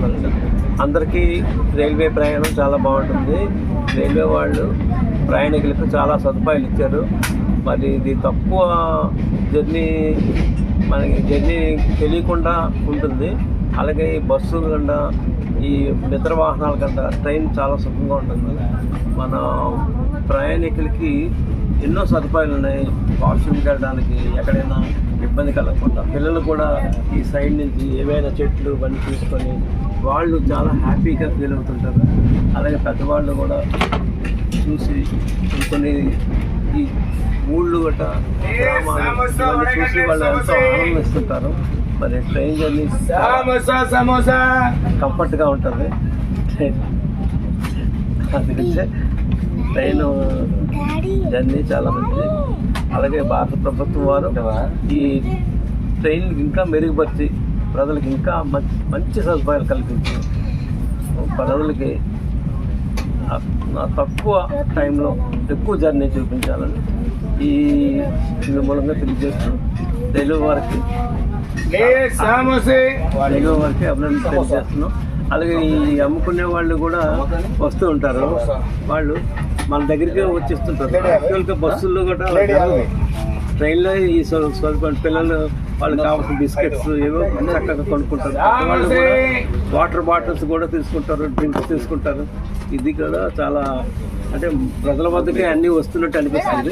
బాగుంటుంది. అందరికీ రైల్వే ప్రయాణం చాలా బాగుంటుంది. రైల్వే వాళ్ళు ప్రయాణికులకు చాలా సదుపాయాలు ఇచ్చారు. మరి ఇది తక్కువ జర్నీ, మనకి జర్నీ తెలియకుండా ఉంటుంది. అలాగే ఈ బస్సుల కన్నా, ఈ మిత్ర వాహనాల కన్నా ట్రైన్ చాలా సుఖంగా ఉంటుంది. మన ప్రయాణికులకి ఎన్నో సదుపాయాలు ఉన్నాయి. వాష్రూమ్కి వెళ్ళడానికి ఎక్కడైనా ఇబ్బంది కలగకుండా, పిల్లలు కూడా ఈ సైడ్ నుంచి ఏవైనా చెట్లు బండి తీసుకొని వాళ్ళు చాలా హ్యాపీగా ఫీల్ అవుతుంటారు. అలాగే పెద్దవాళ్ళు కూడా చూసి కొన్ని ఈ ఊళ్ళు గట్రా గ్రామాలు ఇవన్నీ చూసి వాళ్ళు ఎంతో ఆనందిస్తుంటారు. మరి ట్రైన్ జర్నీ కంఫర్ట్గా ఉంటుంది. అందుకే ట్రైన్ జర్నీ చాలా మంచిది. అలాగే భారత ప్రభుత్వం వారు ఈ ట్రైన్ ఇంకా మెరుగుపరిచి ప్రజలకు ఇంకా మంచి సదుపాయాలు కల్పించి ప్రజలకి తక్కువ టైంలో ఎక్కువ జర్నీ చూపించాలని ఈ మూలంగా తెలియజేస్తూ రైల్వే వారికి అభినందన తెలియజేస్తున్నాం. అలాగే ఈ అమ్ముకునే వాళ్ళు కూడా వస్తూ ఉంటారు. వాళ్ళు మన దగ్గరికి వచ్చేస్తుంటారు. యాక్చువల్గా బస్సుల్లో కూడా ట్రైన్లో ఈ పిల్లలు వాళ్ళకి కావాల్సిన బిస్కెట్స్ ఏవో చక్కగా కొనుక్కుంటారు. వాళ్ళు కూడా వాటర్ బాటిల్స్ కూడా తీసుకుంటారు, డ్రింక్స్ తీసుకుంటారు. ఇది కూడా చాలా అంటే ప్రజల వద్దకే అన్నీ వస్తున్నట్టు అనిపిస్తుంది.